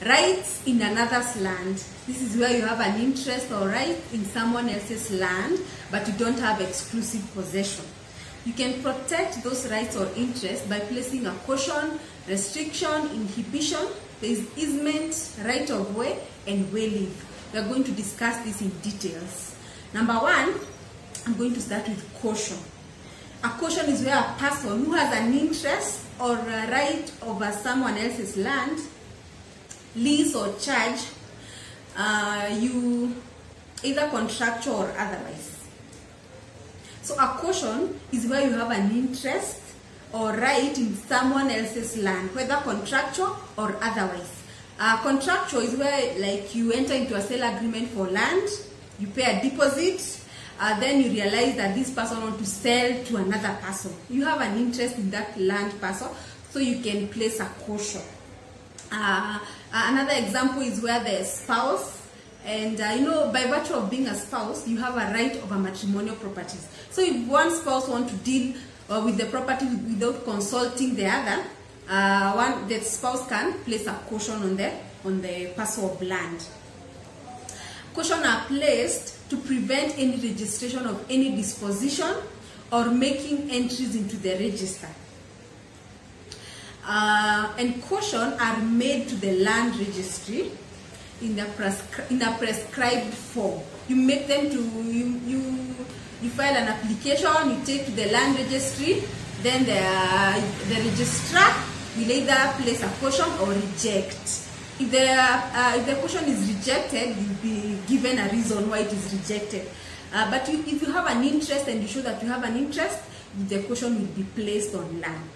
Rights in another's land. This is where you have an interest or right in someone else's land, but you don't have exclusive possession. You can protect those rights or interests by placing a caution, restriction, inhibition. There is easement, right of way, and way leave. We are going to discuss this in details. Number one, I'm going to start with caution. A caution is where a person who has an interest or a right over someone else's land, lease or charge, you either contractual or otherwise. So a caution is where you have an interest or right in someone else's land, whether contractual or otherwise. Contractual is where like you enter into a sale agreement for land, you pay a deposit, then you realize that this person wants to sell to another person. You have an interest in that land parcel, so you can place a caution. Another example is where the spouse, and by virtue of being a spouse, you have a right over matrimonial properties. So if one spouse wants to deal with the property without consulting the other, the spouse can place a caution on the parcel of land. Caution are placed to prevent any registration of any disposition or making entries into the register. And caution are made to the land registry in a prescribed form. You make them to you file an application, you take to the land registry, then the registrar will either place a caution or reject. If the caution is rejected, you'll be given a reason why it is rejected. But if you have an interest and you show that you have an interest, the caution will be placed on land.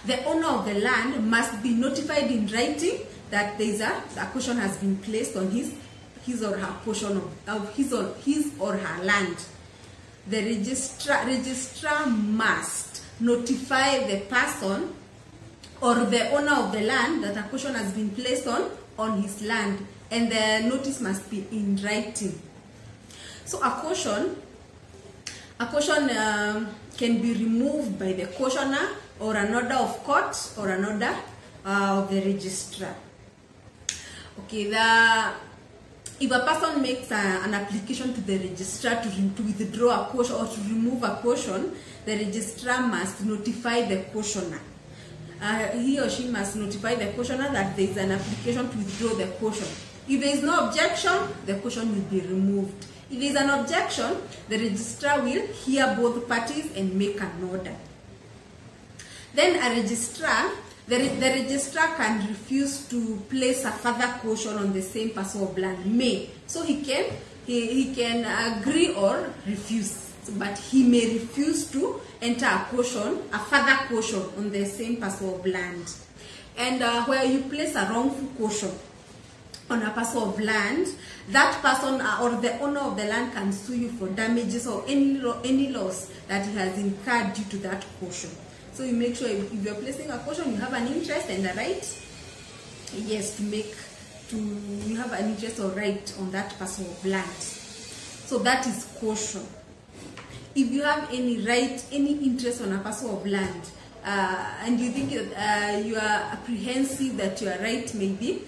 The owner of the land must be notified in writing that a caution has been placed on his or her portion of his or her land. The registrar must notify the person or the owner of the land that a caution has been placed on his land, and the notice must be in writing. So a caution can be removed by the cautioner or an order of court or an order of the registrar. Okay, if a person makes an application to the registrar to withdraw a caution or to remove a caution, the registrar must notify the cautioner. He or she must notify the cautioner that there is an application to withdraw the caution. If there is no objection, the caution will be removed. If there is an objection, the registrar will hear both parties and make an order. Then the registrar can refuse to place a further caution on the same parcel of land. So he can agree or refuse, but he may refuse to enter a further caution on the same parcel of land. And where you place a wrongful caution on a parcel of land, that person or the owner of the land can sue you for damages or any loss that he has incurred due to that caution. So you make sure if you're placing a caution, you have an interest and a right, yes, you have an interest or right on that parcel of land. So that is caution. If you have any right, any interest on a parcel of land, and you think you are apprehensive that your right may be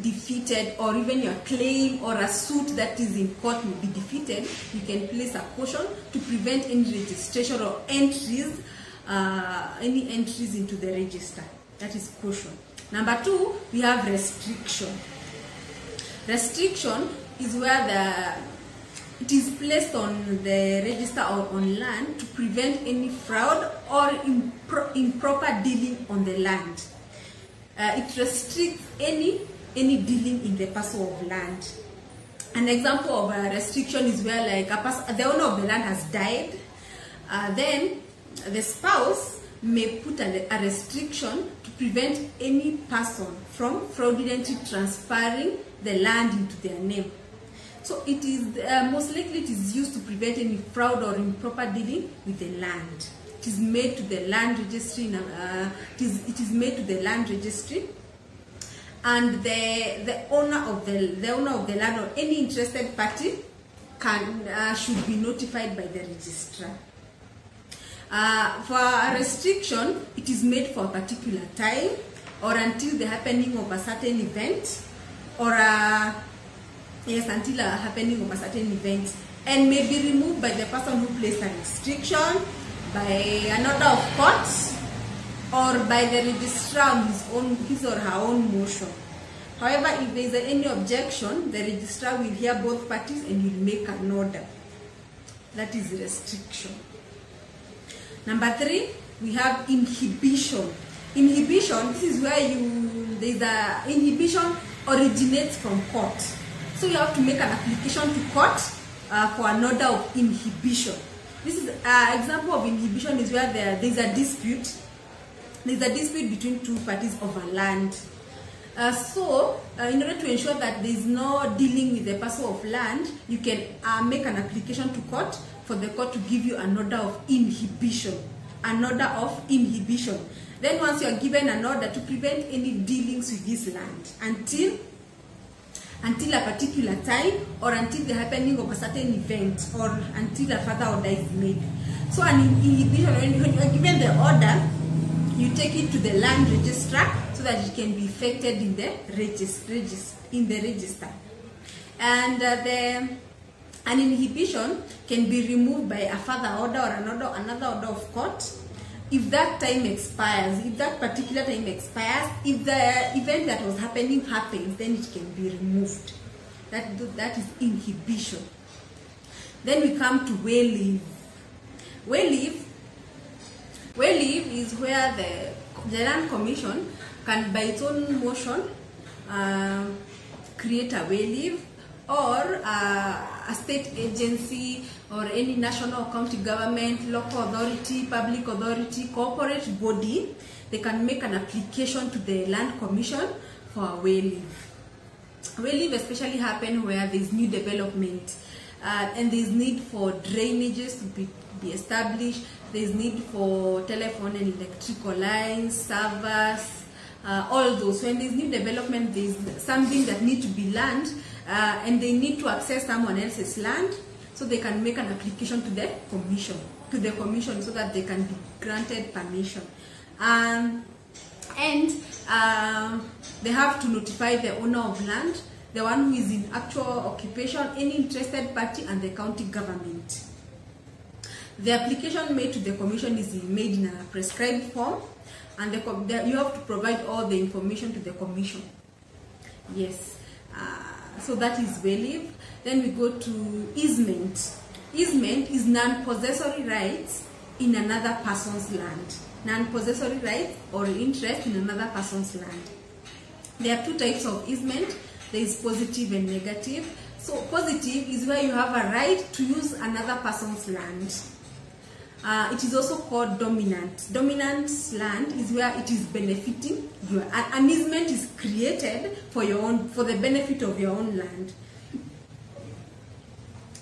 defeated, or even your claim or a suit that is in court will be defeated, you can place a caution to prevent any registration or entries, any entries into the register. That is caution. Number two, we have restriction. Restriction is where it is placed on the register or on land to prevent any fraud or improper dealing on the land. It restricts any dealing in the parcel of land. An example of a restriction is where the owner of the land has died, then the spouse may put a restriction to prevent any person from fraudulently transferring the land into their name. So it is most likely it is used to prevent any fraud or improper dealing with the land. It is made to the land registry. It is made to the land registry, and the owner of the land or any interested party should be notified by the registrar. For a restriction, it is made for a particular time, or until the happening of a certain event, or until a happening of a certain event, and may be removed by the person who placed a restriction, by an order of court, or by the registrar on his or her own motion. However, if there is any objection, the registrar will hear both parties and will make an order. That is restriction. Number 3, we have inhibition. Inhibition, this is where inhibition originates from court. So you have to make an application to court for an order of inhibition. This is an example of inhibition is where there is a dispute. There is a dispute between two parties over land. In order to ensure that there is no dealing with the parcel of land, you can make an application to court for the court to give you an order of inhibition. An order of inhibition. Then once you are given an order to prevent any dealings with this land until a particular time, or until the happening of a certain event, or until a further order is made. So an inhibition, when you are given the order, you take it to the land registrar so that it can be effected in the register. And an inhibition can be removed by a further order or another order of court if that time expires, if that particular time expires. If the event that was happening happens, then it can be removed. That is inhibition. Then we come to waive. Waive is where the Land Commission can, by its own motion, create a waive, or a state agency, or any national or county government, local authority, public authority, corporate body, they can make an application to the Land Commission for a waive. Waive especially happen where there is new development, and there is need for drainages to be established, there is need for telephone and electrical lines, servers, all those. When there is new development, there is something that needs to be land, and they need to access someone else's land, so they can make an application to the commission so that they can be granted permission. And they have to notify the owner of land, the one who is in actual occupation, any interested party, and the county government. The application made to the commission is made in a prescribed form, and you have to provide all the information to the commission. Yes. So that is waive. Then we go to easement. Easement is non-possessory rights in another person's land. Non-possessory rights or interest in another person's land. There are two types of easement. There is positive and negative. So positive is where you have a right to use another person's land. It is also called dominant. Dominant land is where it is benefiting you. An easement is created for the benefit of your own land.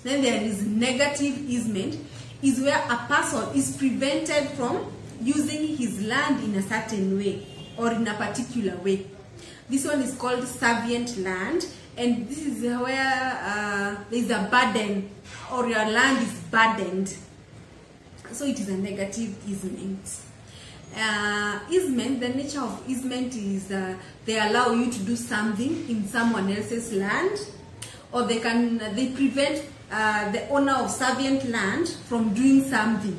Then there is negative easement, is where a person is prevented from using his land in a certain way or in a particular way. This one is called servient land, and this is where there is a burden, or your land is burdened. So it is a negative easement. Easement, the nature of easement is they allow you to do something in someone else's land, or they prevent the owner of servient land from doing something.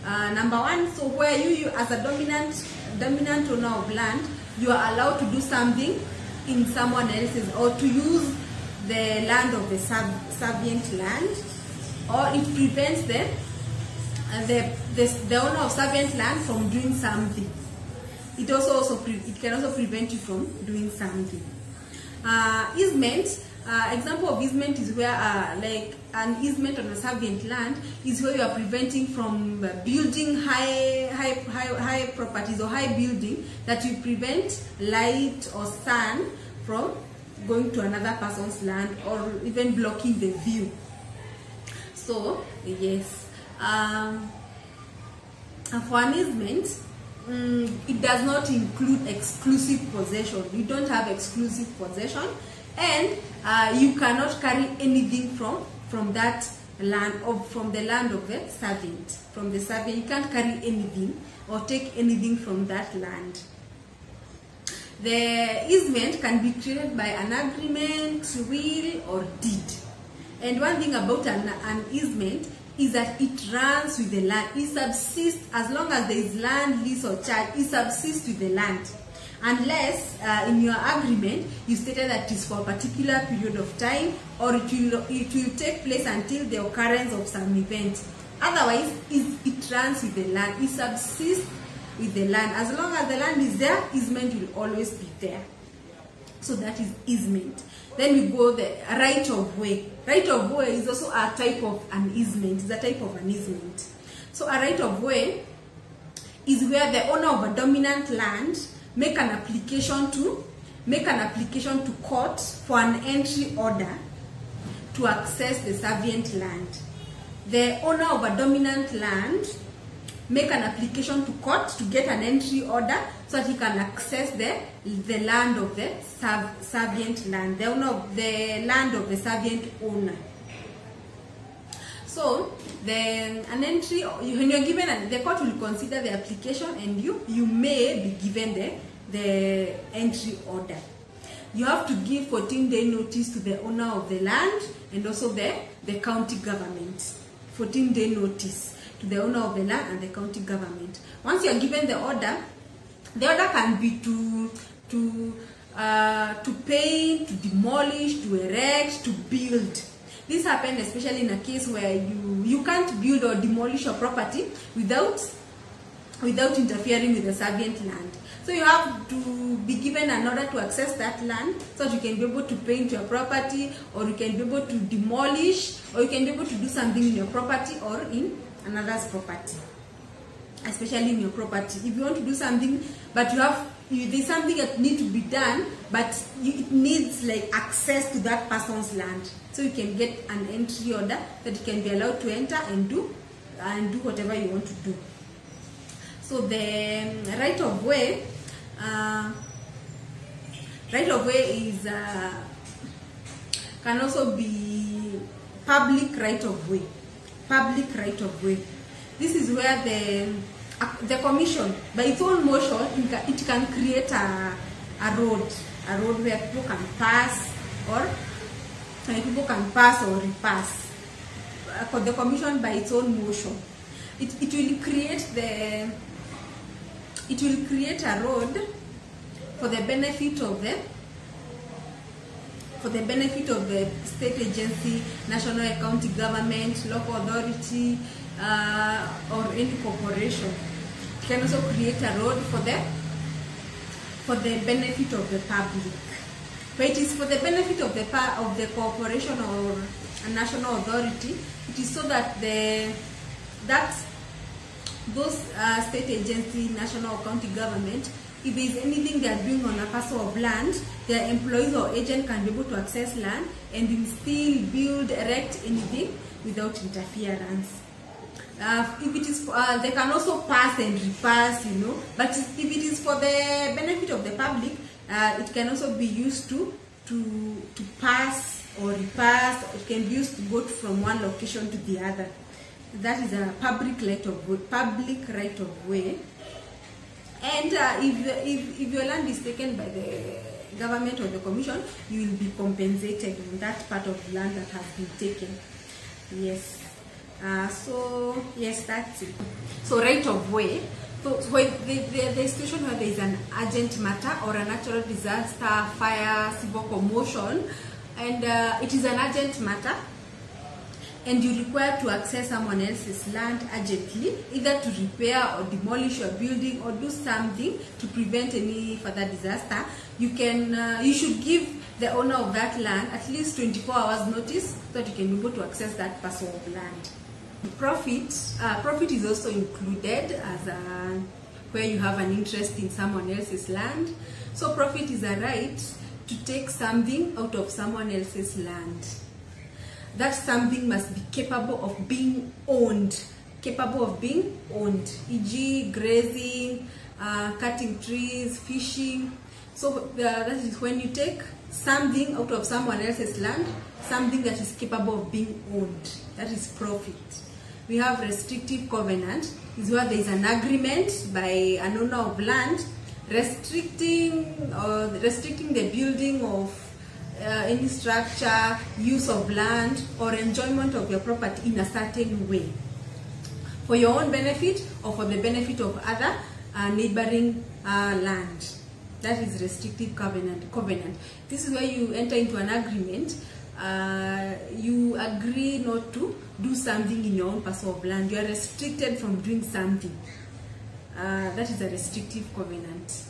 Number one, so where you as a dominant owner of land, you are allowed to do something in someone else's, or to use the land of the servient land, or it prevents the owner of servient land from doing something. It can also prevent you from doing something. Easement, example of easement is where like an easement on a servient land is where you are preventing from building high properties or high building, that you prevent light or sun from going to another person's land, or even blocking the view. So yes. For an easement, it does not include exclusive possession. You don't have exclusive possession, and you cannot carry anything from that land, or from the land of the servant. From the servant, you can't carry anything or take anything from that land. The easement can be created by an agreement, will, or deed. And one thing about an easement is that it runs with the land. It subsists as long as there is land, lease, or charge. It subsists with the land. Unless in your agreement you stated that it is for a particular period of time, or it will take place until the occurrence of some event. Otherwise, it runs with the land. It subsists with the land. As long as the land is there, easement will always be there. So that is easement. Then we go the right of way. Right of way is also a type of an easement. It's a type of an easement. So a right of way is where the owner of a dominant land make an application to court for an entry order to access the servient land. The owner of a dominant land make an application to court to get an entry order so that he can access the land of the servient land, the owner of the land of the servient owner. So an entry, when you're given, the court will consider the application, and you may be given the entry order. You have to give 14-day notice to the owner of the land and also the county government. 14-day notice to the owner of the land and the county government. Once you are given the order can be to paint, to demolish, to erect, to build. This happened especially in a case where you can't build or demolish your property without interfering with the servient land. So you have to be given an order to access that land so that you can be able to paint your property, or you can be able to demolish, or you can be able to do something in your property or in another's property. Especially in your property. If you want to do something, but there's something that needs to be done, but it needs like access to that person's land. So you can get an entry order that you can be allowed to enter and do whatever you want to do. So the right of way is can also be public right of way. Public right of way. This is where the commission, by its own motion, it can create a road where people can pass or repass. For the commission, by its own motion, it will create a road for the benefit of the state agency, national or county government, local authority, or any corporation. It can also create a road for the benefit of the public. But it is for the benefit of the corporation or a national authority. It is so that those state agency, national or county government, if there is anything they are doing on a parcel of land, their employees or agent can be able to access land and will still build, erect anything without interference. If it is, they can also pass and repass, but if it is for the benefit of the public, it can also be used to pass or repass. It can be used to go from one location to the other. That is a public right of way. And if your land is taken by the government or the commission, you will be compensated on that part of the land that has been taken. Yes. So yes, that's it. So right of way. So when the situation where there is an urgent matter or a natural disaster, fire, civil commotion, and it is an urgent matter, and you require to access someone else's land urgently, either to repair or demolish your building or do something to prevent any further disaster, you should give the owner of that land at least 24 hours notice so that you can be able to access that parcel of land. Profit is also included as where you have an interest in someone else's land. So profit is a right to take something out of someone else's land. That something must be capable of being owned, e.g. grazing, cutting trees, fishing. So that is when you take something out of someone else's land, something that is capable of being owned. That is profit. We have restrictive covenant, is where there is an agreement by an owner of land restricting the building of any structure, use of land, or enjoyment of your property in a certain way, for your own benefit or for the benefit of other neighboring land. That is restrictive covenant. This is where you enter into an agreement. You agree not to do something in your own parcel of land. You are restricted from doing something. That is a restrictive covenant.